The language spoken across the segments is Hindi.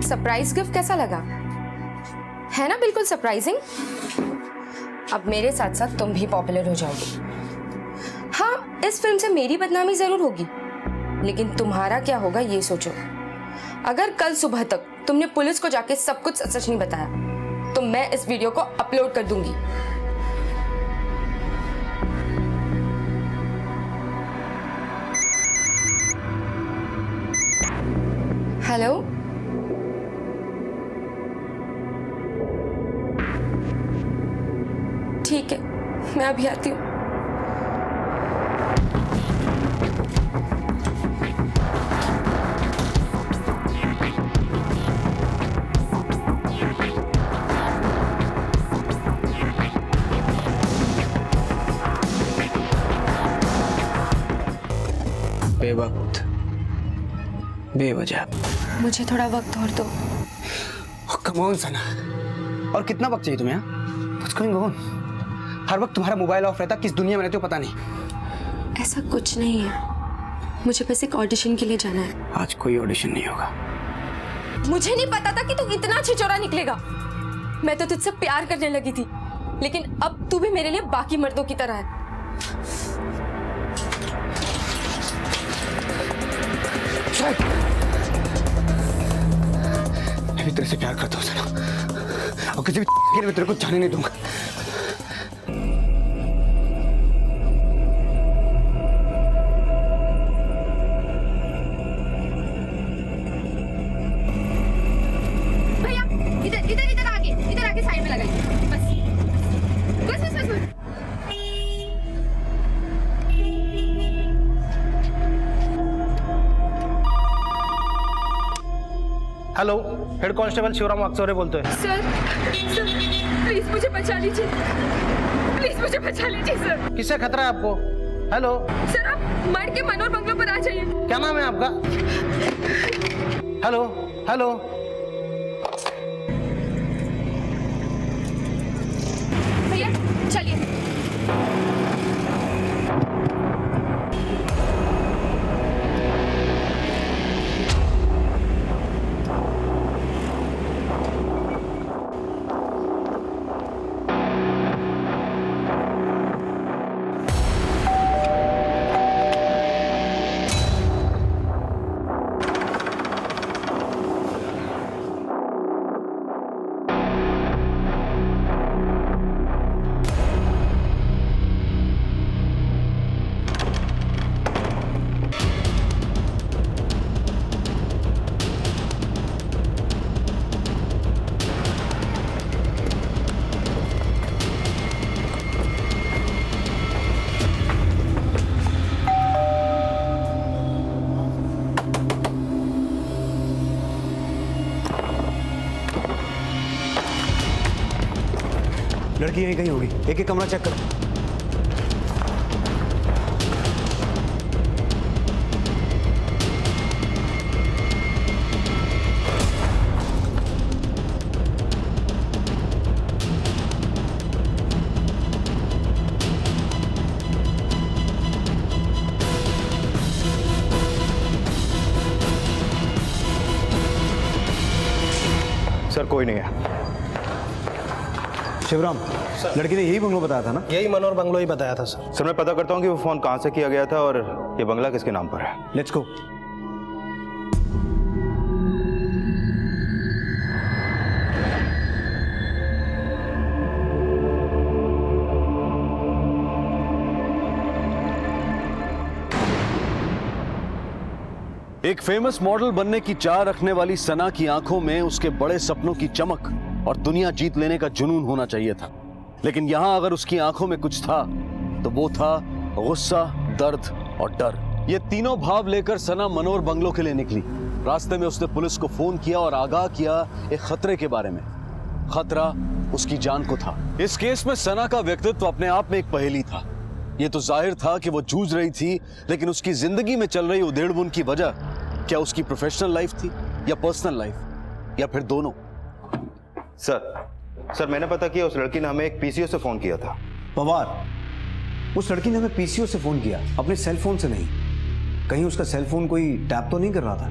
सरप्राइज गिफ्ट कैसा लगा? है ना बिल्कुल सरप्राइजिंग। अब मेरे साथ साथ तुम भी पॉपुलर हो जाओगे। हाँ, इस फिल्म से मेरी बदनामी जरूर होगी, लेकिन तुम्हारा क्या होगा ये सोचो। अगर कल सुबह तक तुमने पुलिस को जाके सब कुछ सच सच नहीं बताया तो मैं इस वीडियो को अपलोड कर दूंगी। हेलो, ठीक है, मैं अभी आती हूँ। बेवक्त, बेवजह। मुझे थोड़ा वक्त और दो। कम ऑन सना, और कितना वक्त चाहिए तुम्हें? What's going on? हर वक्त तुम्हारा मोबाइल ऑफ रहता, किस दुनिया में रहते हो पता नहीं। ऐसा कुछ नहीं है, मुझे बस एक ऑडिशन के लिए जाना है। आज कोई ऑडिशन नहीं होगा। मुझे नहीं पता था कि तू इतना छिछोरा निकलेगा। मैं तो तुझसे प्यार करने लगी थी, लेकिन अब तू भी मेरे लिए बाकी मर्दों की तरह है। मैं भी तेरे से प्यार करता हूँ सना, और किसी भी के लिए मैं तेरे को जाने नहीं दूंगा। भैया इधर इधर इधर आगे साइड में लगाइए। बस बस बस बस, बस। Hello, head constable Shivram Wakchaure बोलते हैं। सर प्लीज मुझे बचा लीजिए, प्लीज मुझे बचा लीजिए सर। किससे खतरा है आपको? हेलो सर, आप मर के मनोर बंगलो पर आ जाइए। क्या नाम है आपका? हेलो हेलो, भैया चलिए। लड़की यहीं कहीं होगी, एक एक कमरा चेक करो। सर कोई नहीं है। शिवराम, लड़की ने यही बंगलो बताया था ना? यही मनोर बंगलो ही बताया था सर। सर मैं पता करता हूँ कि वो फोन कहाँ से किया गया था और ये बंगला किसके नाम पर है। Let's go. एक फेमस मॉडल बनने की चाह रखने वाली सना की आंखों में उसके बड़े सपनों की चमक और दुनिया जीत लेने का जुनून होना चाहिए था, लेकिन यहां अगर उसकी आंखों में कुछ था तो वो था गुस्सा, दर्द और डर। ये तीनों भाव लेकर सना मनोर बंगलो के लिए निकली। रास्ते में उसने पुलिस को फोन किया और आगाह किया एक खतरे के बारे में। खतरा उसकी जान को था। इस केस में सना का व्यक्तित्व अपने आप में एक पहेली था। ये तो जाहिर था कि वो जूझ रही थी, लेकिन उसकी जिंदगी में चल रही उधेड़-बुन की वजह क्या उसकी प्रोफेशनल लाइफ थी या पर्सनल लाइफ या फिर दोनों? सर मैंने पता किया, उस लड़की ने हमें एक पीसीओ से फोन किया था। पवार, उस लड़की ने हमें पीसीओ से फोन किया, अपने सेल फोन से नहीं। कहीं उसका सेल फोन कोई टैप तो नहीं कर रहा था?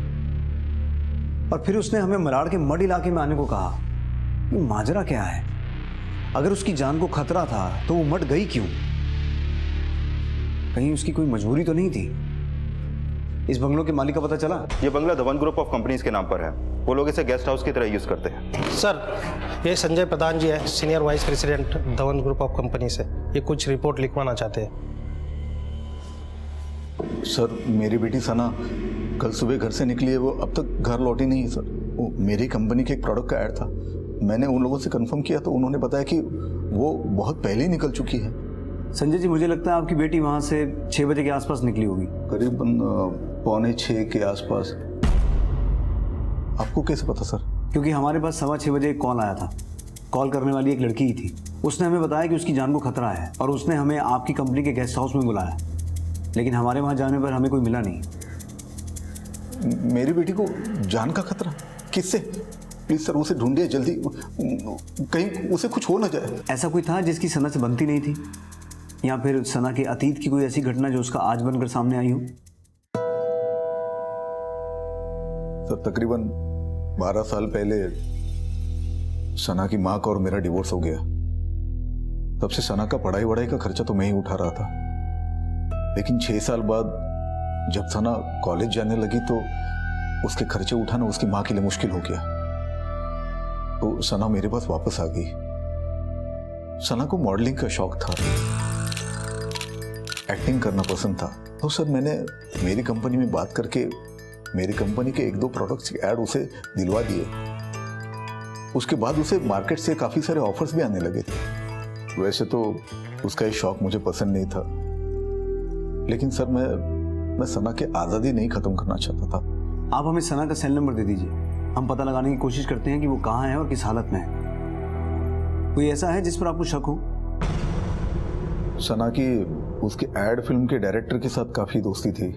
और फिर उसने हमें मलाड़ के मड इलाके में आने को कहा। ये माजरा क्या है? अगर उसकी जान को खतरा था तो वो मड गई क्यों? कहीं उसकी कोई मजबूरी तो नहीं थी? इस बंगलों के मालिक का पता चला? ये बंगला धवन ग्रुप ऑफ कंपनीज के नाम पर है। वो लोग इसे गेस्ट हाउस की तरह यूज करते हैं। सर, ये संजय प्रधान जी है, senior vice president Dhawan group of company से। ये कुछ रिपोर्ट लिखवाना चाहते हैं। सर, मेरी बेटी सना कल सुबह घर से निकली है, वो अब तक घर लौटी नहीं है सर। वो मेरी कंपनी के एक प्रोडक्ट का ऐड था। मैंने उन लोगों से कंफर्म किया तो उन्होंने बताया कि वो बहुत पहले ही निकल चुकी है। संजय जी, मुझे लगता है आपकी बेटी वहाँ से 6 बजे के आसपास निकली होगी। करीबन 5:45 के आसपास। आपको कैसे पता सर? क्योंकि हमारे पास 6:15 बजे एक कॉल आया था। कॉल करने वाली एक लड़की ही थी। उसने हमें बताया कि उसकी जान को खतरा है और उसने हमें आपकी कंपनी के गेस्ट हाउस में बुलाया, लेकिन हमारे वहाँ जाने पर हमें कोई मिला नहीं। मेरी बेटी को जान का खतरा? किससे? प्लीज सर, उसे ढूंढिए जल्दी, कहीं उसे कुछ हो ना जाए। ऐसा कोई था जिसकी सना से बनती नहीं थी, या फिर सना के अतीत की कोई ऐसी घटना जो उसका आज बनकर सामने आई हो? सर, तकरीबन 12 साल पहले सना की माँ का और मेरा डिवोर्स हो गया। तब से सना का पढ़ाई वढ़ाई का खर्चा तो मैं ही उठा रहा था। लेकिन 6 साल बाद जब सना कॉलेज जाने लगी तो उसके खर्चे उठाना उसकी माँ के लिए मुश्किल हो गया। तो सना मेरे पास वापस आ गई। सना को मॉडलिंग का शौक था, एक्टिंग करना पसंद था। तो सर, मैंने मेरी कंपनी में बात करके मेरी कंपनी के 1-2 प्रोडक्ट्स के ऐड उसे दिलवा दिए। उसके बाद उसे मार्केट से काफ़ी सारे ऑफर्स भी आने लगे थे। वैसे तो उसका ये शौक मुझे पसंद नहीं था, लेकिन सर मैं सना की आज़ादी नहीं ख़त्म करना चाहता था। आप हमें सना का सेल नंबर दे दीजिए, हम पता लगाने की कोशिश करते हैं कि वो कहाँ है और किस हालत में है। कोई ऐसा है जिस पर आपको शक हो? सना की उसके एड फिल्म के डायरेक्टर के साथ काफ़ी दोस्ती थी।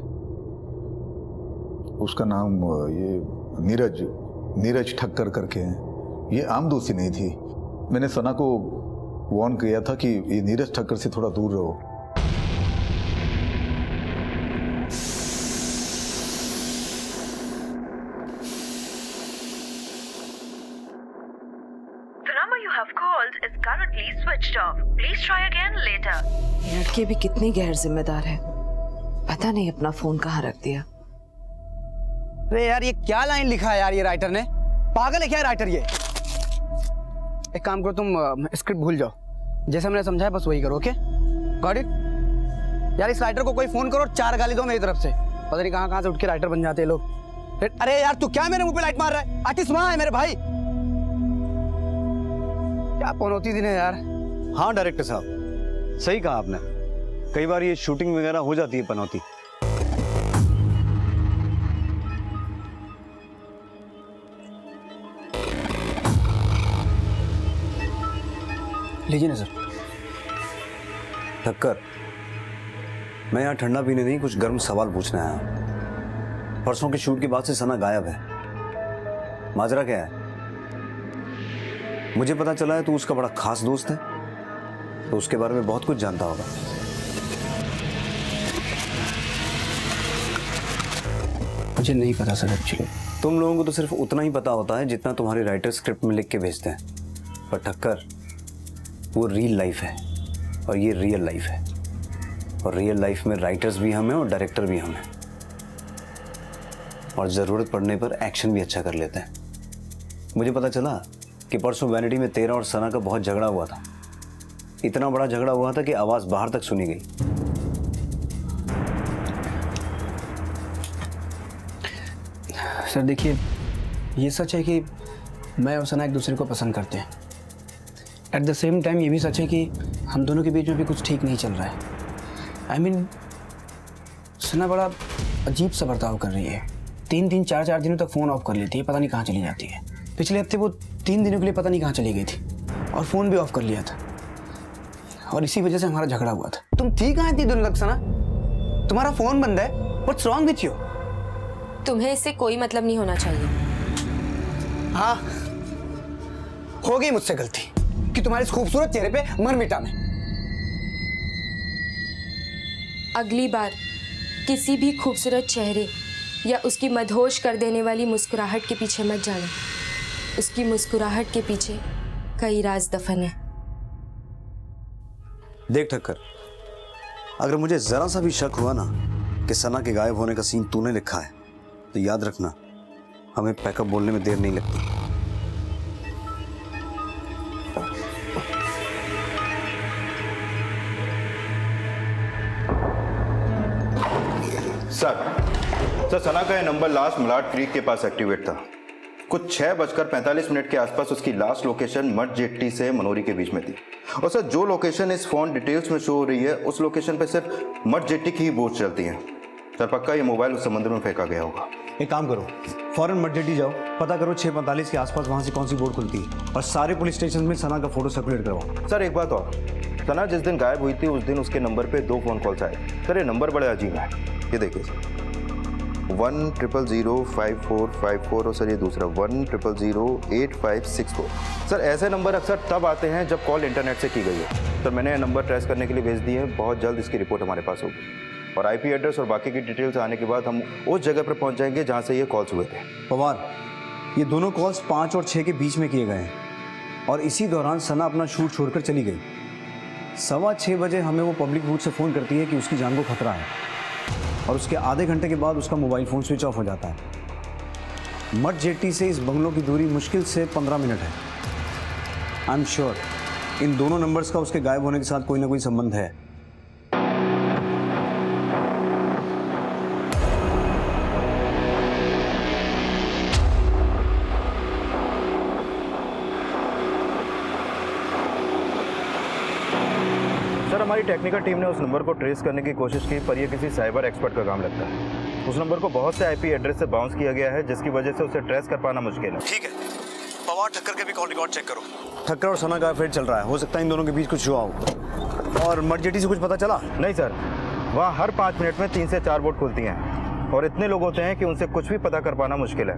उसका नाम ये नीरज ठक्कर करके है। ये आम दोस्ती नहीं थी। मैंने सना को वार्न किया था कि ये नीरज ठक्कर से थोड़ा दूर रहो। The number you have called is currently switched off. Please try again later. लड़के भी कितनी गैर जिम्मेदार है, पता नहीं अपना फोन कहाँ रख दिया। अरे यार, ये क्या लाइन लिखा है यार ये राइटर ने? पागल है क्या राइटर ये? एक काम करो, तुम स्क्रिप्ट भूल जाओ। जैसे मैंने समझाया बस वही करो, ओके? Got it? यार, इस राइटर को कोई फोन करो और 4 गाली दो मेरी तरफ से। पता नहीं कहाँ से उठ के राइटर बन जाते हैं लोग। अरे यार, तू क्या मेरे मुंह पे लाइट मार रहा है? आर्टिस्ट वहां है मेरे भाई। क्या पनौती दिन है यार। हाँ डायरेक्टर साहब, सही कहा आपने। कई बार ये शूटिंग वगैरह हो जाती है पनौती। लीजिए ना सर। ठक्कर, मैं यहाँ ठंडा पीने नहीं, कुछ गर्म सवाल पूछना है। परसों के शूट के बाद से सना गायब है। माजरा क्या है? मुझे पता चला है तू उसका बड़ा खास दोस्त है, तो उसके बारे में बहुत कुछ जानता होगा। मुझे नहीं पता सर एक्चुअली। तुम लोगों को तो सिर्फ उतना ही पता होता है जितना तुम्हारे राइटर स्क्रिप्ट में लिख के भेजते हैं। पर ठक्कर, वो रियल लाइफ है और ये रियल लाइफ है। और रियल लाइफ में राइटर्स भी हम हैं और डायरेक्टर भी हम हैं, और ज़रूरत पड़ने पर एक्शन भी अच्छा कर लेते हैं। मुझे पता चला कि परसों वैनिटी में तेरा और सना का बहुत झगड़ा हुआ था। इतना बड़ा झगड़ा हुआ था कि आवाज़ बाहर तक सुनी गई। सर देखिए, ये सच है कि मैं और सना एक दूसरे को पसंद करते हैं। एट द सेम टाइम ये भी सच है कि हम दोनों के बीच में भी कुछ ठीक नहीं चल रहा है। आई मीन, सना बड़ा अजीब सा बर्ताव कर रही है। 3-3, 4-4 दिनों तक फ़ोन ऑफ कर लेती है, पता नहीं कहाँ चली जाती है। पिछले हफ्ते वो 3 दिनों के लिए पता नहीं कहाँ चली गई थी और फ़ोन भी ऑफ कर लिया था, और इसी वजह से हमारा झगड़ा हुआ था। तुम ठीक कहाँ थी दोनों तक सना? तुम्हारा फ़ोन बंद है। What's wrong with you? तुम्हें इससे कोई मतलब नहीं होना चाहिए। हाँ, हो गई मुझसे गलती कि तुम्हारे इस खूबसूरत चेहरे पे मर मिटा मैं। अगली बार किसी भी खूबसूरत चेहरे या उसकी मदहोश कर देने वाली मुस्कुराहट के पीछे मत जाना। उसकी मुस्कुराहट के पीछे कई राज दफन है। देख ठक्कर, अगर मुझे जरा सा भी शक हुआ ना कि सना के गायब होने का सीन तूने लिखा है, तो याद रखना हमें पैकअप बोलने में देर नहीं लगती। सर सना का यह नंबर लास्ट मलाड क्रीक के पास एक्टिवेट था। कुछ 6:45 के आसपास उसकी लास्ट लोकेशन मड जेट्टी से मनोरी के बीच में थी। और सर जो लोकेशन इस फोन डिटेल्स में शो हो रही है, उस लोकेशन पे सिर्फ मड जेट्टी की ही बोट चलती है। सर पक्का ये मोबाइल उस समुद्र में फेंका गया होगा। एक काम करो, फौरन मड जेट्टी जाओ, पता करो 6:45 के आसपास वहां से कौन सी बोट खुलती है और सारे पुलिस स्टेशन में सना का फोटो सर्कुलेट करवाओ। सर एक बात और, सना जिस दिन गायब हुई थी उस दिन उसके नंबर पे 2 फोन कॉल्स आए। सर ये नंबर बड़े अजीब है। ये देखिए सर, 1000545 और सर ये दूसरा 1000854। सर ऐसे नंबर अक्सर तब आते हैं जब कॉल इंटरनेट से की गई है। सर मैंने नंबर ट्रेस करने के लिए भेज दिए हैं, बहुत जल्द इसकी रिपोर्ट हमारे पास होगी और आईपी एड्रेस और बाकी की डिटेल्स आने के बाद हम उस जगह पर पहुंच जाएंगे जहां से ये कॉल्स हुए थे। पवार, ये दोनों कॉल्स 5 और 6 के बीच में किए गए हैं और इसी दौरान सना अपना शूट छोड़कर चली गई। 6:15 बजे हमें वो पब्लिक बूथ से फ़ोन करती है कि उसकी जान को खतरा है और उसके आधे घंटे के बाद उसका मोबाइल फ़ोन स्विच ऑफ हो जाता है। मड जेट्टी से इस बंगलों की दूरी मुश्किल से 15 मिनट है। आई एम श्योर इन दोनों नंबर्स का उसके गायब होने के साथ कोई ना कोई संबंध है। सर हमारी टेक्निकल टीम ने उस नंबर को ट्रेस करने की कोशिश की, पर यह किसी साइबर एक्सपर्ट का काम लगता है। उस नंबर को बहुत से आईपी एड्रेस से बाउंस किया गया है, जिसकी वजह से उसे ट्रेस कर पाना मुश्किल है। ठीक है, पवार ठक्कर के भी कॉल रिकॉर्ड चेक करो। ठक्कर और सना का अफेयर चल रहा है, हो सकता है इन दोनों के बीच कुछ हुआ हो। और मड जेट्टी से कुछ पता चला? नहीं सर, वहाँ हर 5 मिनट में 3 से 4 बोट खुलती हैं और इतने लोग होते हैं कि उनसे कुछ भी पता कर पाना मुश्किल है।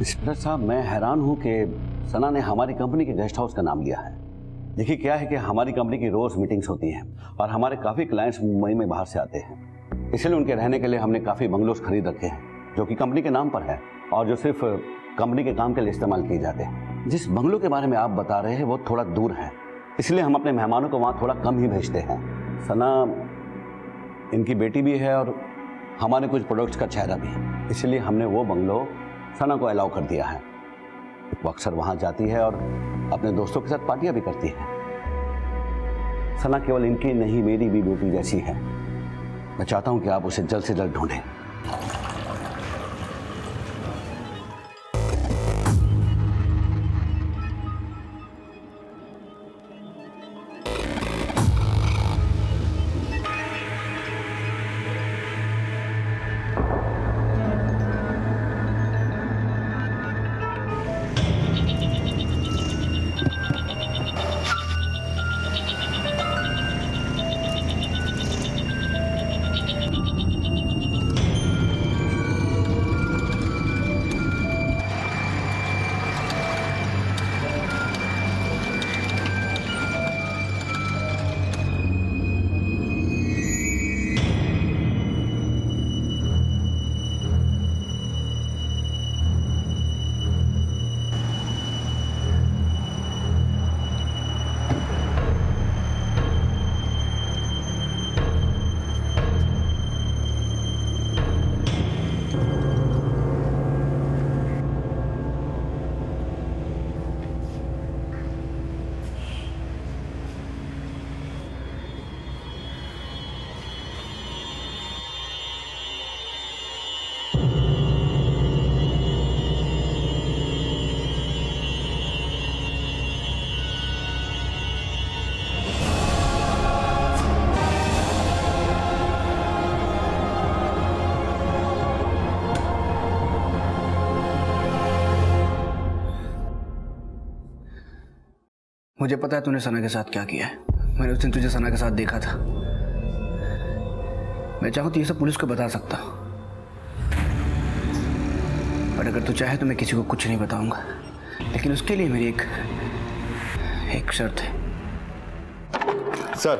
इंस्पेक्टर साहब, मैं हैरान हूं कि सना ने हमारी कंपनी के गेस्ट हाउस का नाम लिया है। देखिए क्या है कि हमारी कंपनी की रोज मीटिंग्स होती हैं और हमारे काफ़ी क्लाइंट्स मुंबई में बाहर से आते हैं, इसलिए उनके रहने के लिए हमने काफ़ी बंगलोज खरीद रखे हैं जो कि कंपनी के नाम पर है और जो सिर्फ कंपनी के काम के लिए इस्तेमाल किए जाते हैं। जिस बंगलों के बारे में आप बता रहे हैं वो थोड़ा दूर है, इसलिए हम अपने मेहमानों को वहाँ थोड़ा कम ही भेजते हैं। सना इनकी बेटी भी है और हमारे कुछ प्रोडक्ट्स का चेहरा भी, इसलिए हमने वो बंगलो सना को अलाउ कर दिया है। वो अक्सर वहाँ जाती है और अपने दोस्तों के साथ पार्टियां भी करती है। सना केवल इनकी नहीं, मेरी भी बेटी जैसी है। मैं चाहता हूं कि आप उसे जल्द से जल्द ढूंढें। मुझे पता है तूने सना के साथ क्या किया है। मैंने उस दिन तुझे सना के साथ देखा था। मैं चाहूँ तो ये सब पुलिस को बता सकता हूँ, पर अगर तू चाहे तो मैं किसी को कुछ नहीं बताऊंगा। लेकिन उसके लिए मेरी एक शर्त है। सर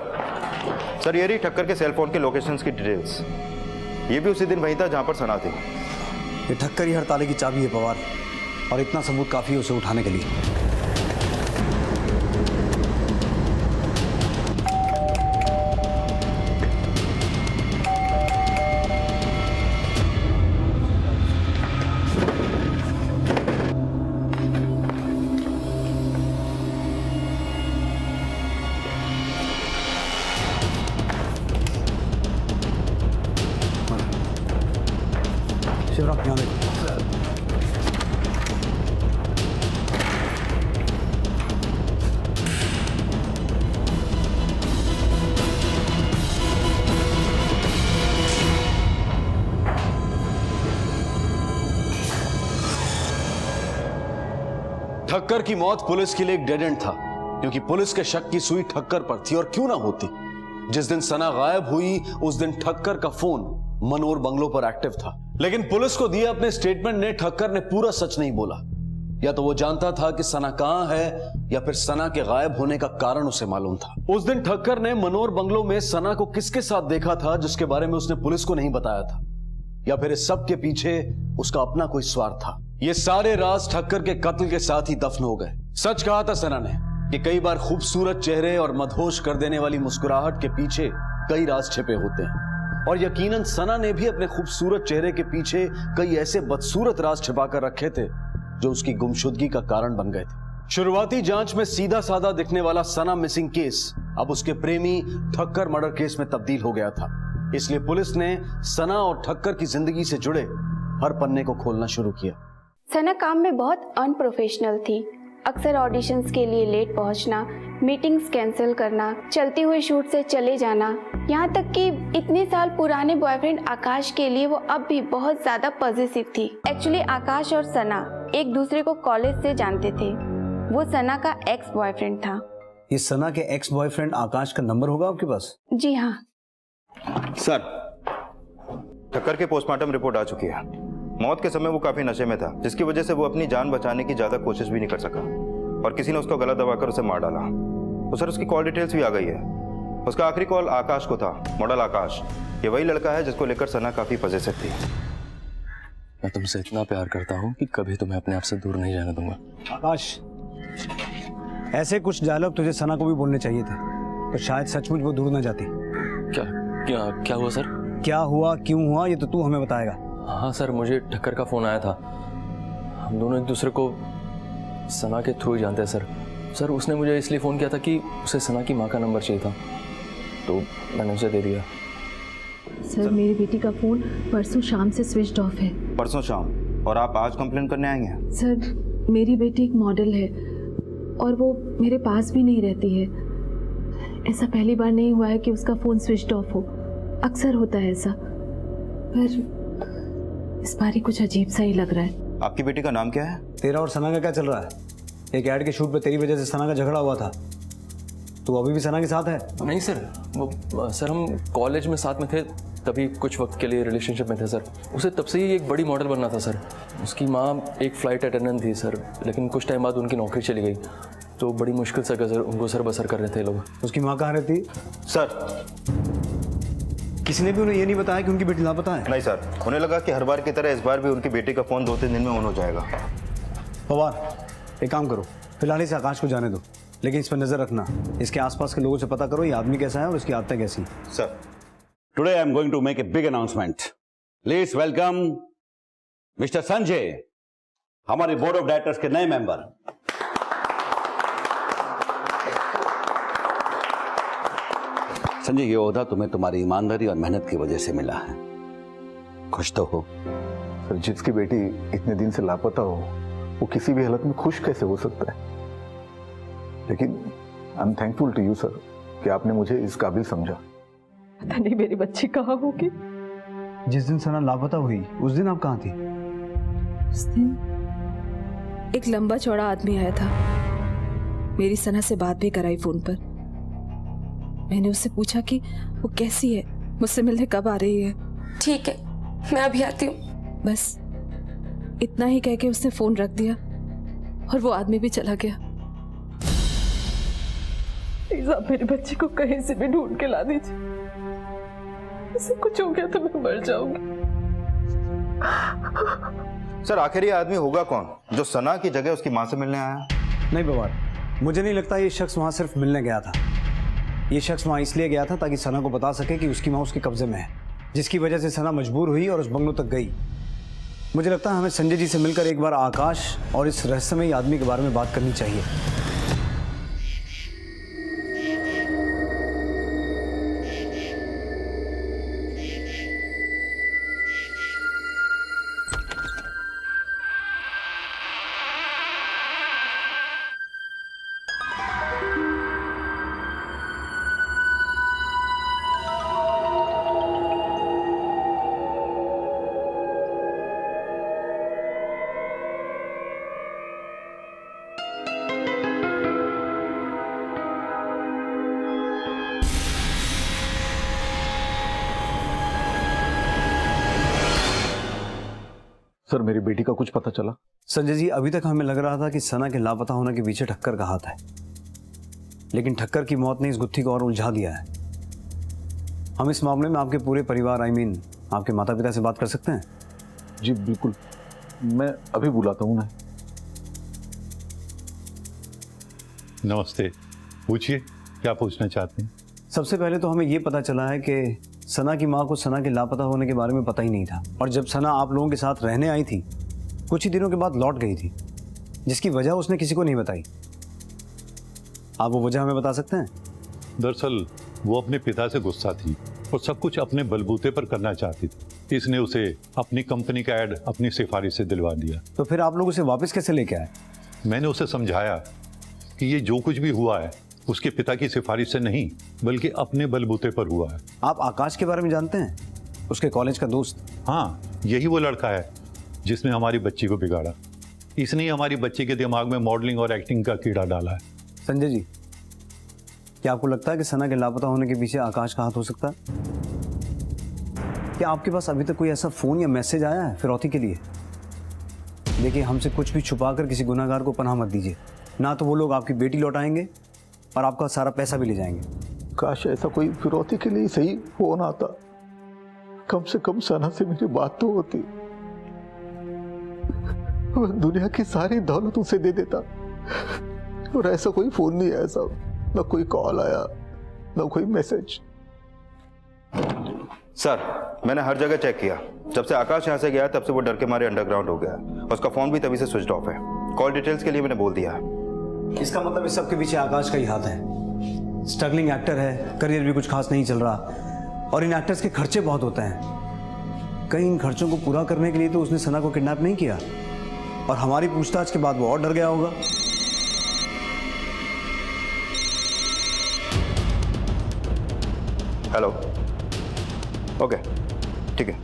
सर ये रही ठक्कर के सेल फोन के लोकेशंस की डिटेल्स। ये भी उसी दिन वहीं था जहां पर सना थी। ये ठक्कर ही हर ताले की चाबी है पवार, और इतना सबूत काफी है उसे उठाने के लिए। शिवराम यहाँ देखो। ठक्कर की मौत पुलिस के लिए एक डेड एंड था, क्योंकि पुलिस के शक की सुई ठक्कर पर थी। और क्यों ना होती, जिस दिन सना गायब हुई उस दिन ठक्कर का फोन मनोर बंगलो पर एक्टिव था। लेकिन पुलिस को दिए अपने स्टेटमेंट ने ठक्कर ने पूरा सच नहीं बोला। या तो वो जानता था कि सना कहां है, या फिर सना के गायब होने का कारण उसे मालूम था। उस दिन ठक्कर ने मनोर बंगलो में सना को किसके साथ देखा था जिसके बारे में उसने पुलिस को नहीं बताया था, या फिर इस सब के पीछे उसका अपना कोई स्वार्थ था। ये सारे राज ठक्कर के कत्ल के साथ ही दफन हो गए। सच कहा था सना ने कि कई बार खूबसूरत चेहरे और मदहोश कर देने वाली मुस्कुराहट के पीछे कई राज छिपे होते हैं, और यकीनन सना ने भी अपने खूबसूरत चेहरे के पीछे कई ऐसे बदसूरत राज छिपाकर रखे थे जो उसकी गुमशुदगी का कारण बन गए थे। शुरुआती जांच में सीधा साधा दिखने वाला सना मिसिंग केस अब उसके प्रेमी ठक्कर मर्डर केस में तब्दील हो गया था। इसलिए पुलिस ने सना और ठक्कर की जिंदगी से जुड़े हर पन्ने को खोलना शुरू किया। सना काम में बहुत अनप्रोफेशनल थी। अक्सर ऑडिशंस के लिए लेट पहुंचना, मीटिंग्स कैंसिल करना, चलते हुए शूट से चले जाना, यहाँ तक कि इतने साल पुराने बॉयफ्रेंड आकाश के लिए वो अब भी बहुत ज्यादा पॉजिटिव थी। एक्चुअली आकाश और सना एक दूसरे को कॉलेज से जानते थे। वो सना का एक्स बॉयफ्रेंड था। ये सना के एक्स बॉयफ्रेंड आकाश का नंबर होगा आपके पास? जी हाँ सर, ठक्कर के पोस्टमार्टम रिपोर्ट आ चुकी है। मौत के समय वो काफी नशे में था, जिसकी वजह से वो अपनी जान बचाने की ज्यादा कोशिश भी नहीं कर सका, और किसी ने उसको गला दबाकर उसे मार डाला। तो सर उसकी कॉल डिटेल्स भी आ गई है। उसका आखिरी कॉल आकाश को था, मॉडल आकाश। ये वही लड़का है जिसको लेकर सना काफी पजेसिव थी। मैं तुमसे इतना प्यार करता हूँ कि कभी तुम्हें अपने आप से दूर नहीं जाने दूंगा। आकाश, ऐसे कुछ डायलॉग तुझे सना को भी बोलने चाहिए थे, तो शायद सचमुच वो दूर न जाती। क्या क्या क्या हुआ सर? क्या हुआ, क्यों हुआ, ये तो तू हमें बताएगा। हाँ सर, मुझे ठक्कर का फ़ोन आया था। हम दोनों एक दूसरे को सना के थ्रू ही जानते हैं सर। सर उसने मुझे इसलिए फ़ोन किया था कि उसे सना की माँ का नंबर चाहिए था, तो मैंने उसे दे दिया। सर मेरी बेटी का फ़ोन परसों शाम से स्विच ऑफ है। परसों शाम? और आप आज कंप्लेन करने आएंगे? सर मेरी बेटी एक मॉडल है और वो मेरे पास भी नहीं रहती है। ऐसा पहली बार नहीं हुआ है कि उसका फ़ोन स्विच ऑफ हो, अक्सर होता है ऐसा, पर इस बार ही कुछ अजीब सा ही लग रहा है। आपकी बेटी का नाम क्या है? तेरा और सना का क्या चल रहा है? एक ऐड के शूट पे तेरी वजह से सना का झगड़ा हुआ था, तू अभी भी सना के साथ है? नहीं सर, वो सर हम कॉलेज में साथ में थे, तभी कुछ वक्त के लिए रिलेशनशिप में थे सर। उसे तब से ही एक बड़ी मॉडल बनना था सर। उसकी माँ एक फ़्लाइट अटेंडेंट थी सर, लेकिन कुछ टाइम बाद उनकी नौकरी चली गई, तो बड़ी मुश्किल से सर उनको सर बसर कर रहे थे लोग। उसकी माँ कहाँ रहती? सर किसी ने भी उन्हें ये नहीं बताया कि उनकी बेटी लापता है? नहीं सर, उन्हें लगा कि हर बार की तरह इस बार भी उनकी बेटी का फ़ोन 2-3 दिन में ऑन हो जाएगा। पवार, एक काम करो, फिलहाल इसे आकाश को जाने दो, लेकिन इस पर नजर रखना। इसके आसपास के लोगों से पता करो ये आदमी कैसा है और उसकी आदतें कैसी। Sir today I am going to make a big announcement. Please welcome mister Sanjay, हमारे बोर्ड ऑफ डायरेक्टर्स के नए मेंबर। संजय, ये ओहदा तुम्हें तुम्हारी ईमानदारी और मेहनत की वजह से मिला है। खुश तो हो? सर जिसकी बेटी इतने दिन से लापता हो, वो किसी भी हालत में खुश कैसे हो सकता है? लेकिन I am thankful to you sir कि आपने मुझे इस काबिल समझा। पता नहीं मेरी बच्ची कहाँ होगी। जिस दिन सना लापता हुई उस दिन आप कहाँ थी? उस दिन एक लंबा चौड़ा आदमी आया था, मेरी सना से बात भी कराई फोन पर। मैंने उससे पूछा कि वो कैसी है, मुझसे मिलने कब आ रही है। ठीक है, मैं अभी आती हूँ। बस इतना ही कह के उसने फोन रख दिया और वो आदमी भी चला गया। प्लीज आप मेरे बच्चे को कहीं से भी ढूंढ के ला दीजिए। इसे कुछ हो गया तो मैं मर जाऊंगी। सर आखिर ये आदमी होगा कौन जो सना की जगह उसकी मां से मिलने आया? नहीं बवार, मुझे नहीं लगता ये शख्स वहाँ सिर्फ मिलने गया था। ये शख्स वहाँ इसलिए गया था ताकि सना को बता सके कि उसकी माँ उसके कब्जे में है, जिसकी वजह से सना मजबूर हुई और उस बंगलों तक गई। मुझे लगता है हमें संजय जी से मिलकर एक बार आकाश और इस रहस्यमयी आदमी के बारे में बात करनी चाहिए। सर मेरी बेटी का कुछ पता चला? संजय जी, अभी तक हमें लग रहा था कि सना के लापता होने के पीछे ठक्कर का हाथ है, लेकिन ठक्कर की मौत ने इस गुत्थी को और उलझा दिया है। हम इस मामले में आपके पूरे परिवार आपके माता पिता से बात कर सकते हैं? जी बिल्कुल, मैं अभी बुलाता हूँ ना। नमस्ते, पूछिए क्या पूछना चाहते हैं? सबसे पहले तो हमें ये पता चला है कि सना की माँ को सना के लापता होने के बारे में पता ही नहीं था, और जब सना आप लोगों के साथ रहने आई थी कुछ ही दिनों के बाद लौट गई थी, जिसकी वजह उसने किसी को नहीं बताई। आप वो वजह हमें बता सकते हैं? दरअसल वो अपने पिता से गुस्सा थी और सब कुछ अपने बलबूते पर करना चाहती थी। इसने उसे अपनी कंपनी का ऐड अपनी सिफारिश से दिलवा दिया। तो फिर आप लोग उसे वापस कैसे लेके आए? मैंने उसे समझाया कि ये जो कुछ भी हुआ है उसके पिता की सिफारिश से नहीं बल्कि अपने बलबूते पर हुआ है। आप आकाश के बारे में जानते हैं? उसके कॉलेज का दोस्त? हाँ, यही वो लड़का है जिसने हमारी बच्ची को बिगाड़ा। इसने ही हमारी बच्ची के दिमाग में मॉडलिंग और एक्टिंग का कीड़ा डाला है। संजय जी, क्या आपको लगता है कि सना के लापता होने के पीछे आकाश का हाथ हो सकता है? क्या आपके पास अभी तक कोई ऐसा फोन या मैसेज आया है फिरौती के लिए? देखिए, हमसे कुछ भी छुपाकर किसी गुनाहगार को पनाह मत दीजिए, ना तो वो लोग आपकी बेटी लौटाएंगे और आपका सारा पैसा भी ले जाएंगे। काश ऐसा कोई फिरौती के लिए सही फोन आता, कम से कम सना से मेरी बात तो होती। वह दुनिया की सारी दौलत उसे दे देता, और ऐसा कोई फोन नहीं आया साहब, ना कोई कॉल आया ना कोई मैसेज। सर मैंने हर जगह चेक किया, जब से आकाश यहाँ से गया तब से वो डर के मारे अंडरग्राउंड हो गया। उसका फोन भी तभी से स्विच ऑफ है। कॉल डिटेल्स के लिए मैंने बोल दिया है। इसका मतलब इस सब के पीछे आकाश का ही हाथ है। स्ट्रगलिंग एक्टर है, करियर भी कुछ खास नहीं चल रहा, और इन एक्टर्स के खर्चे बहुत होते हैं। कहीं इन खर्चों को पूरा करने के लिए तो उसने सना को किडनैप नहीं किया, और हमारी पूछताछ के बाद वो और डर गया होगा। हेलो, ओके ठीक है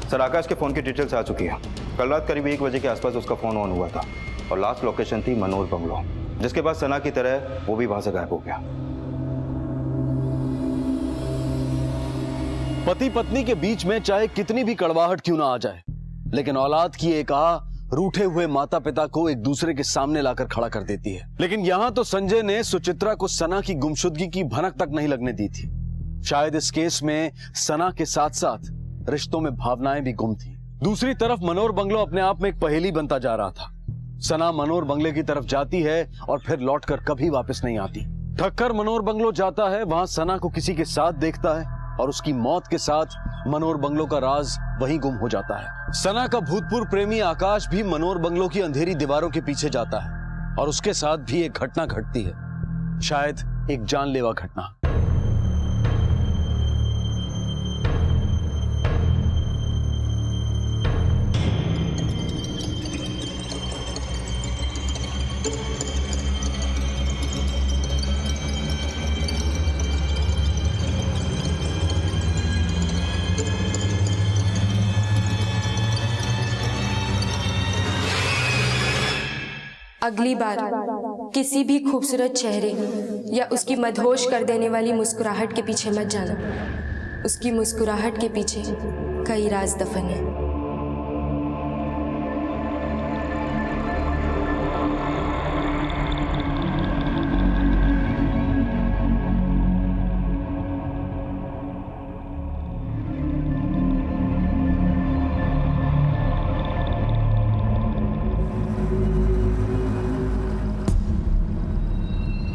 सर। आकाश के फ़ोन की डिटेल्स आ चुकी है। कल रात करीब 1 बजे के आसपास उसका फ़ोन ऑन हुआ था, और लास्ट लोकेशन थी मनोर बंगलो, जिसके बाद सना की तरह वो भी वहां से गायब हो गया। पति पत्नी के बीच में चाहे कितनी भी कड़वाहट क्यों ना आ जाए, लेकिन औलाद की एक आह रूठे हुए माता पिता को एक दूसरे के सामने लाकर खड़ा कर देती है। लेकिन यहां तो संजय ने सुचित्रा को सना की गुमशुदगी की भनक तक नहीं लगने दी थी। शायद इस केस में सना के साथ साथ रिश्तों में भावनाएं भी गुम थी। दूसरी तरफ मनोर बंगलो अपने आप में एक पहेली बनता जा रहा था। सना मनोर बंगले की तरफ जाती है और फिर लौटकर कभी वापस नहीं आती। ठक्कर मनोर बंगलो जाता है, वहां सना को किसी के साथ देखता है, और उसकी मौत के साथ मनोर बंगलो का राज वहीं गुम हो जाता है। सना का भूतपूर्व प्रेमी आकाश भी मनोर बंगलो की अंधेरी दीवारों के पीछे जाता है, और उसके साथ भी एक घटना घटती है, शायद एक जानलेवा घटना। अगली बार किसी भी खूबसूरत चेहरे या उसकी मदहोश कर देने वाली मुस्कुराहट के पीछे मत जाना। उसकी मुस्कुराहट के पीछे कई राज दफन है।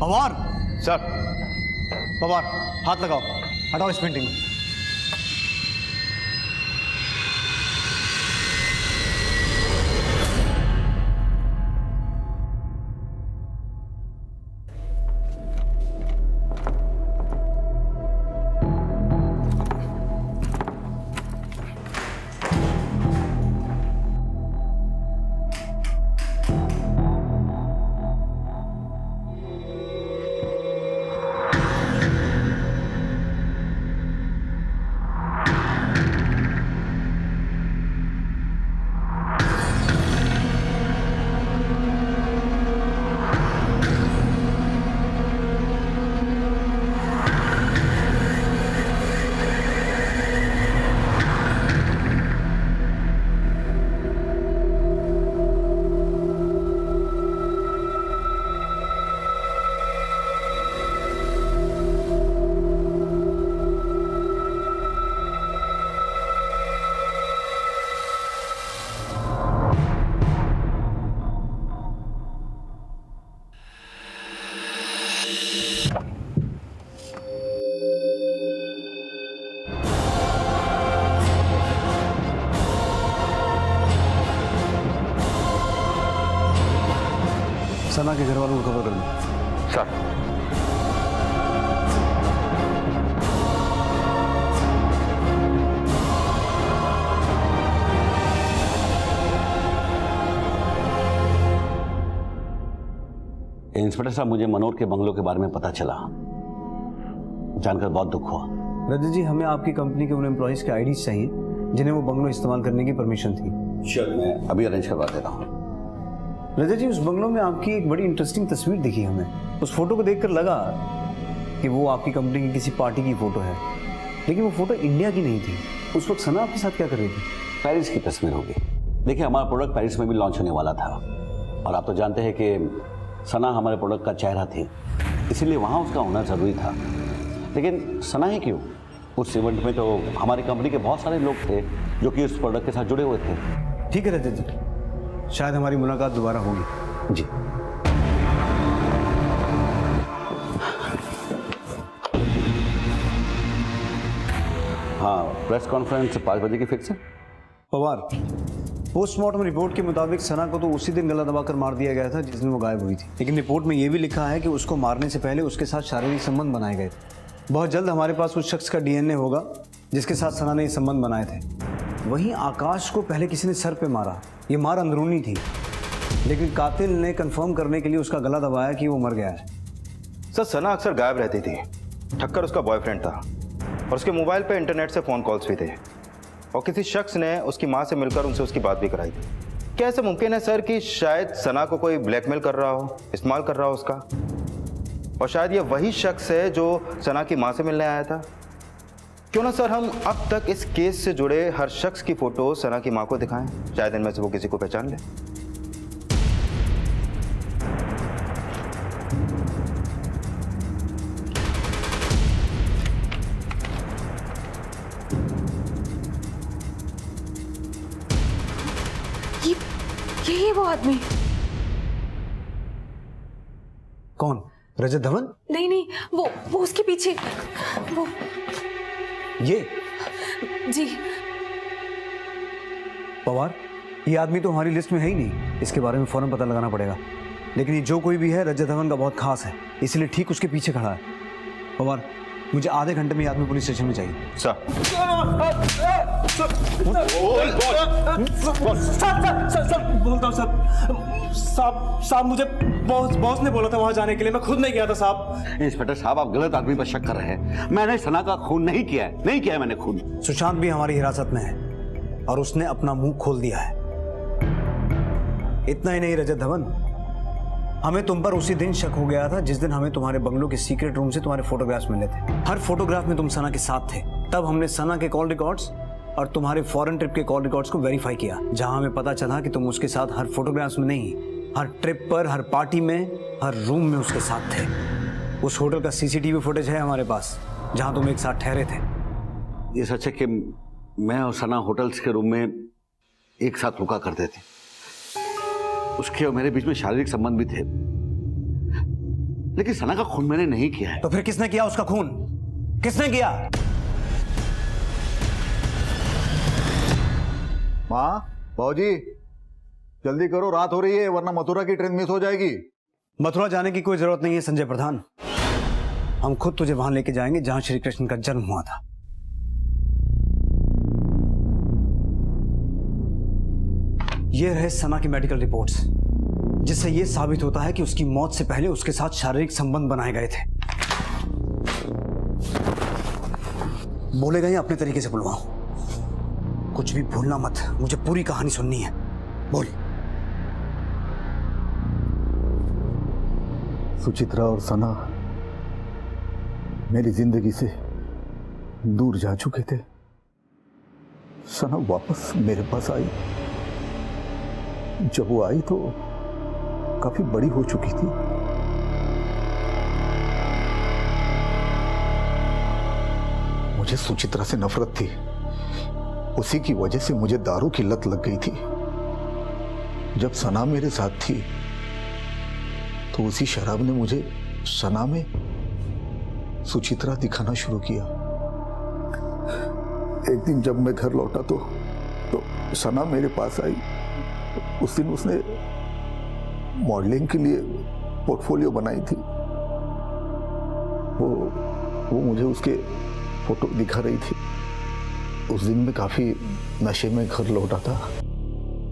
पवार सर। पवार हाथ लगाओ, हटाओ इस पेंटिंग को। सना के घर वालों को खबर कर दो। सर। इंस्पेक्टर साहब, मुझे मनोहर के बंगलों के बारे में पता चला, जानकर बहुत दुख हुआ। रजत जी, हमें आपकी कंपनी के उन एम्प्लॉइज के आईडीज चाहिए जिन्हें वो बंगलो इस्तेमाल करने की परमिशन थी। श्योर, मैं अभी अरेंज करवा देता हूँ। रजत जी, उस बंगलों में आपकी एक बड़ी इंटरेस्टिंग तस्वीर दिखी हमें। उस फोटो को देखकर लगा कि वो आपकी कंपनी की किसी पार्टी की फोटो है, लेकिन वो फोटो इंडिया की नहीं थी। उस वक्त सना आपके साथ क्या कर रही थी? पेरिस की तस्वीर होगी। देखिए, हमारा प्रोडक्ट पेरिस में भी लॉन्च होने वाला था, और आप तो जानते हैं कि सना हमारे प्रोडक्ट का चेहरा थी, इसीलिए वहाँ उसका होना ज़रूरी था। लेकिन सना ही क्यों, उस इवेंट में तो हमारी कंपनी के बहुत सारे लोग थे जो कि उस प्रोडक्ट के साथ जुड़े हुए थे। ठीक है रजत जी, शायद हमारी मुलाकात दोबारा होगी। जी। हाँ, प्रेस कॉन्फ्रेंस 5 बजे की फिक्स है। पवार, पोस्टमार्टम रिपोर्ट के मुताबिक सना को तो उसी दिन गला दबाकर मार दिया गया था जिस दिन वो गायब हुई थी, लेकिन रिपोर्ट में ये भी लिखा है कि उसको मारने से पहले उसके साथ शारीरिक संबंध बनाए गए थे। बहुत जल्द हमारे पास उस शख्स का डीएनए होगा जिसके साथ सना ने ये संबंध बनाए थे। वहीं आकाश को पहले किसी ने सर पे मारा, ये मार अंदरूनी थी, लेकिन कातिल ने कंफर्म करने के लिए उसका गला दबाया कि वो मर गया है। सर, सना अक्सर गायब रहती थी। ठक्कर उसका बॉयफ्रेंड था और उसके मोबाइल पे इंटरनेट से फ़ोन कॉल्स भी थे, और किसी शख्स ने उसकी माँ से मिलकर उनसे उसकी बात भी कराई थी। क्या ऐसा मुमकिन है सर कि शायद सना को कोई ब्लैकमेल कर रहा हो, इस्तेमाल कर रहा हो उसका, और शायद ये वही शख्स है जो सना की माँ से मिलने आया था? क्यों ना सर हम अब तक इस केस से जुड़े हर शख्स की फ़ोटो सना की माँ को दिखाएं, शायद इनमें से वो किसी को पहचान ले। ये वो आदमी। कौन? रजत धवन? नहीं नहीं, वो उसके पीछे वो। ये जी। पवार, ये आदमी तो हमारी लिस्ट में है ही नहीं, इसके बारे में फौरन पता लगाना पड़ेगा। लेकिन ये जो कोई भी है रजत धवन का बहुत खास है, इसलिए ठीक उसके पीछे खड़ा है। पवार, मुझे आधे घंटे में ये आदमी पुलिस स्टेशन में चाहिए। सर। बोलता हूँ साहब, मुझे बॉस ने बोला था वहां जाने के लिए, मैं खुद नहीं गया था साहब। इंस्पेक्टर साहब, आप गलत आदमी पर शक कर रहे हैं। मैंने सना का खून नहीं किया है, नहीं किया है मैंने खून। सुशांत भी हमारी हिरासत में है और उसने अपना मुंह खोल दिया है। इतना ही नहीं रजत धवन, हमें तुम पर उसी दिन शक हो गया था जिस दिन हमें तुम्हारे बंगलों के सीक्रेट रूम से तुम्हारे फोटोग्राफ्स मिले थे। हर फोटोग्राफ में तुम सना के साथ थे। तब हमने सना के कॉल रिकॉर्ड्स और तुम्हारे फॉरेन ट्रिप के कॉल रिकॉर्ड्स को वेरीफाई किया, जहां हमें पता चला कि तुम उसके साथ हर फोटोग्राफ्स में नहीं, हर ट्रिप पर, हर पार्टी में, हर रूम में उसके साथ थे। उस होटल का सीसीटीवी फुटेज है हमारे पास जहां तुम एक साथ ठहरे थे। ये सच है कि मैं और सना होटल्स के रूम में एक साथ रुका करते थे। उसके और मेरे बीच में शारीरिक संबंध भी थे, लेकिन सना का खून मैंने नहीं किया है। तो फिर किसने किया उसका खून? किसने किया? माँ, बाबूजी, जल्दी करो, रात हो रही है, वरना मथुरा की ट्रेन मिस हो जाएगी। मथुरा जाने की कोई जरूरत नहीं है संजय प्रधान। हम खुद तुझे वहां लेके जाएंगे जहां श्री कृष्ण का जन्म हुआ था। ये रहे सना की मेडिकल रिपोर्ट्स, जिससे यह साबित होता है कि उसकी मौत से पहले उसके साथ शारीरिक संबंध बनाए गए थे। बोलेगा या अपने तरीके से बुलवाऊं? कुछ भी भूलना मत, मुझे पूरी कहानी सुननी है। बोल। सुचित्रा और सना मेरी जिंदगी से दूर जा चुके थे। सना वापस मेरे पास आई। जब वो आई तो काफी बड़ी हो चुकी थी। मुझे सुचित्रा से नफरत थी। उसी की वजह से मुझे दारू की लत लग गई थी। जब सना मेरे साथ थी तो उसी शराब ने मुझे सना में सुचित्रा दिखाना शुरू किया। एक दिन जब मैं घर लौटा तो सना मेरे पास आई। उस दिन उसने मॉडलिंग के लिए पोर्टफोलियो बनाई थी। वो मुझे उसके फोटो दिखा रही थी। उस दिन मैं काफी नशे में घर लौटा था।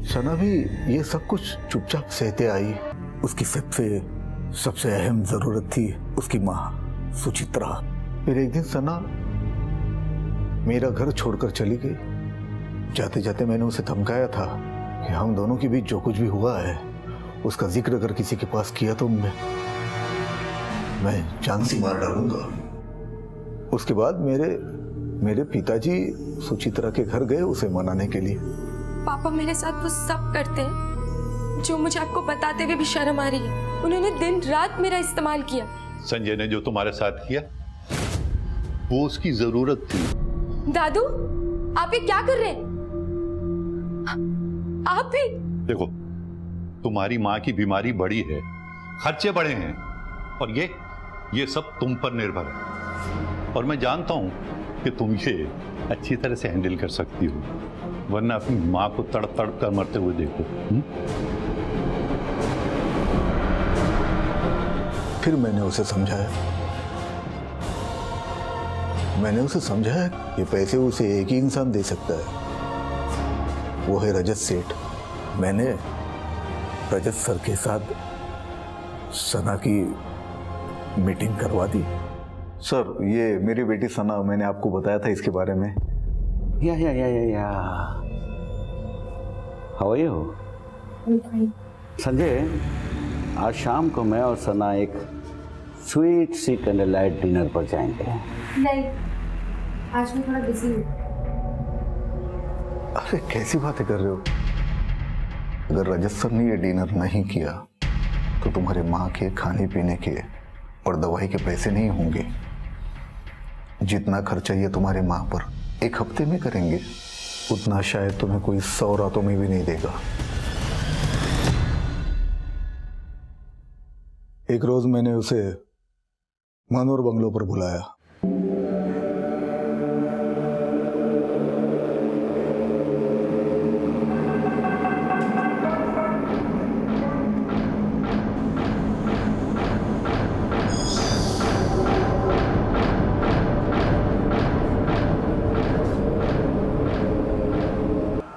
सना भी ये सब कुछ चुपचाप सहते आई। उसकी सबसे अहम जरूरत थी उसकी माँ सुचित्रा। फिर एक दिन सना मेरा घर छोड़कर चली गई। जाते जाते मैंने उसे धमकाया था कि हम दोनों के बीच जो कुछ भी हुआ है उसका जिक्र अगर किसी के पास किया तो मैं जान से मार डालूंगा। उसके बाद मेरे पिताजी सुचित्रा के घर गए उसे मनाने के लिए। पापा मेरे साथ वो सब करते हैं जो मुझे आपको बताते हुए भी शर्म आ रही है। उन्होंने दिन रात मेरा इस्तेमाल किया। संजय ने जो तुम्हारे साथ किया वो उसकी जरूरत थी। दादू, आप ये क्या कर रहे हैं? आप भी देखो, तुम्हारी माँ की बीमारी बड़ी है, खर्चे बड़े हैं, और ये सब तुम पर निर्भर है। और मैं जानता हूं कि तुम ये अच्छी तरह से हैंडल कर सकती हो, वरना अपनी माँ को तड़प तड़प कर मरते हुए देखो। फिर मैंने उसे समझाया कि पैसे उसे एक ही इंसान दे सकता है, वो है रजत सेठ। मैंने रजत सर के साथ सना की मीटिंग करवा दी। सर, ये मेरी बेटी सना, मैंने आपको बताया था इसके बारे में। या हाउ आर यू? संजय, आज शाम को मैं और सना एक स्वीट सी कैंडल लाइट डिनर पर जाएंगे। नहीं, आज मैं थोड़ा बिजी हूँ। अरे कैसी बातें कर रहे हो? अगर रजत सर ने ये डिनर नहीं किया तो तुम्हारे माँ के खाने पीने के और दवाई के पैसे नहीं होंगे। जितना खर्चा ये तुम्हारे माँ पर एक हफ्ते में करेंगे उतना शायद तुम्हें कोई 100 रातों में भी नहीं देगा। एक रोज मैंने उसे मनोर बंगलो पर बुलाया।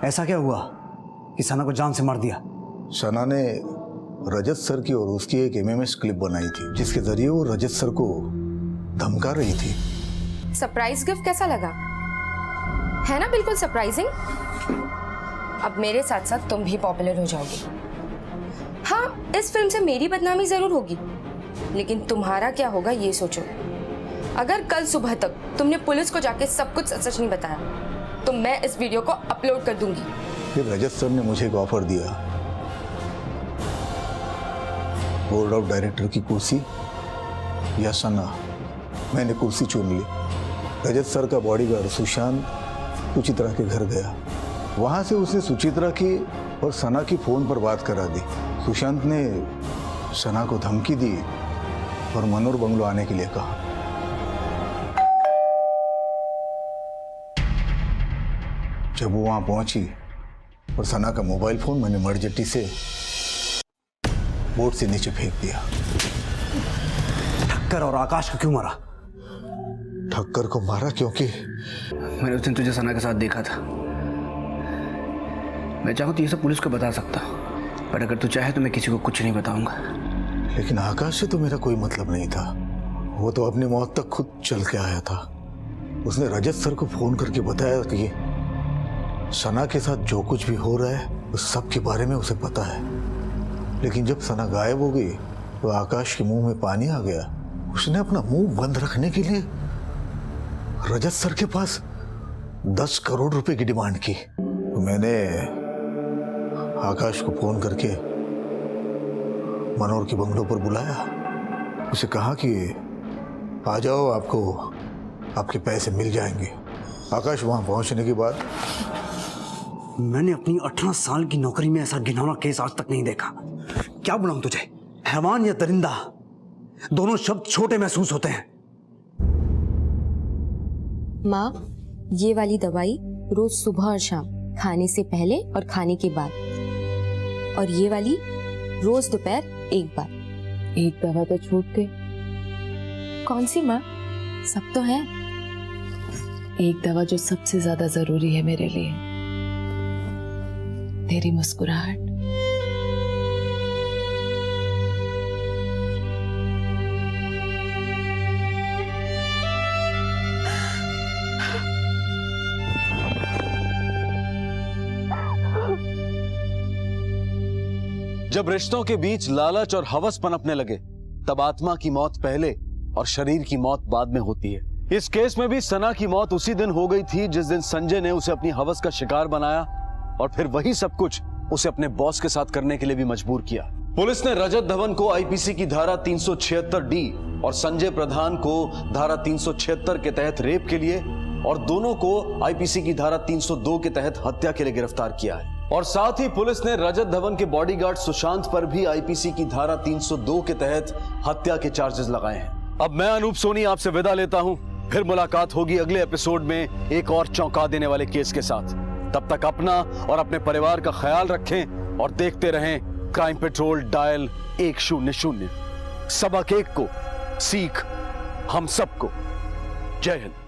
ऐसा क्या हुआ कि सना को जान से मार दिया? सना ने रजत सर की और उसकी एक एमएमएस क्लिप बनाई थी जिसके जरिए वो रजत सर को धमका रही थी। सरप्राइज गिफ्ट कैसा लगा? है ना बिल्कुल सरप्राइजिंग। अब मेरे साथ साथ तुम भी पॉपुलर हो जाओगे। हाँ, इस फिल्म से मेरी बदनामी जरूर होगी, लेकिन तुम्हारा क्या होगा ये सोचो। अगर कल सुबह तक तुमने पुलिस को जाके सब कुछ सच नहीं बताया तो मैं इस वीडियो को अपलोड कर दूंगी। फिर रजत सर ने मुझे एक ऑफर दिया, बोर्ड ऑफ डायरेक्टर की कुर्सी या सना। मैंने कुर्सी चुन ली। रजत सर का बॉडीगार्ड सुशांत सुचित्रा के घर गया। वहां से उसने सुचित्रा की और सना की फोन पर बात करा दी। सुशांत ने सना को धमकी दी और मनोर बंगलो आने के लिए कहा। जब वो वहां पहुंची और सना का मोबाइल फोन मैंने मरजेट्टी से बोर्ड से नीचे फेंक दिया। ठक्कर और आकाश को क्यों मारा? ठक्कर को मारा क्योंकि मैंने उस दिन तुझे सना के साथ देखा था। मैं चाहूँ तो ये सब पुलिस को बता सकता, पर अगर तू चाहे तो मैं किसी को कुछ नहीं बताऊंगा। लेकिन आकाश से तो मेरा कोई मतलब नहीं था। वो तो अपनी मौत तक खुद चल के आया था। उसने रजत सर को फोन करके बताया कि सना के साथ जो कुछ भी हो रहा है उस सब के बारे में उसे पता है। लेकिन जब सना गायब हो गई तो आकाश के मुंह में पानी आ गया। उसने अपना मुंह बंद रखने के लिए रजत सर के पास 10 करोड़ रुपए की डिमांड की। तो मैंने आकाश को फोन करके मनोर के बंगलों पर बुलाया। उसे कहा कि आ जाओ, आपको आपके पैसे मिल जाएंगे। आकाश वहां पहुंचने के बाद मैंने अपनी 18 साल की नौकरी में ऐसा घिनौना केस आज तक नहीं देखा। क्या बुलाऊं तुझे, हैवान या दरिंदा? दोनों शब्द छोटे महसूस होते हैं। माँ, ये वाली दवाई रोज सुबह और शाम, खाने से पहले और खाने के बाद, और ये वाली रोज दोपहर एक बार। एक दवा तो छूट गई। कौन सी माँ? सब तो है। एक दवा जो सबसे ज्यादा जरूरी है मेरे लिए, तेरी मुस्कुराहट। जब रिश्तों के बीच लालच और हवस पनपने लगे तब आत्मा की मौत पहले और शरीर की मौत बाद में होती है। इस केस में भी सना की मौत उसी दिन हो गई थी जिस दिन संजय ने उसे अपनी हवस का शिकार बनाया और फिर वही सब कुछ उसे अपने बॉस के साथ करने के लिए भी मजबूर किया। पुलिस ने रजत धवन को आईपीसी की धारा 376D और संजय प्रधान को धारा 376 के तहत रेप के लिए और दोनों को आईपीसी की धारा 302 के तहत हत्या के लिए गिरफ्तार किया है। और साथ ही पुलिस ने रजत धवन के बॉडीगार्ड सुशांत पर भी आईपीसी की धारा 302 के तहत हत्या के चार्जेस लगाए हैं। अब मैं अनूप सोनी आपसे विदा लेता हूं। फिर मुलाकात होगी अगले एपिसोड में एक और चौंका देने वाले केस के साथ। तब तक अपना और अपने परिवार का ख्याल रखें और देखते रहें क्राइम पेट्रोल डायल 100। सबक एक को, सीख हम सबको। जय हिंद।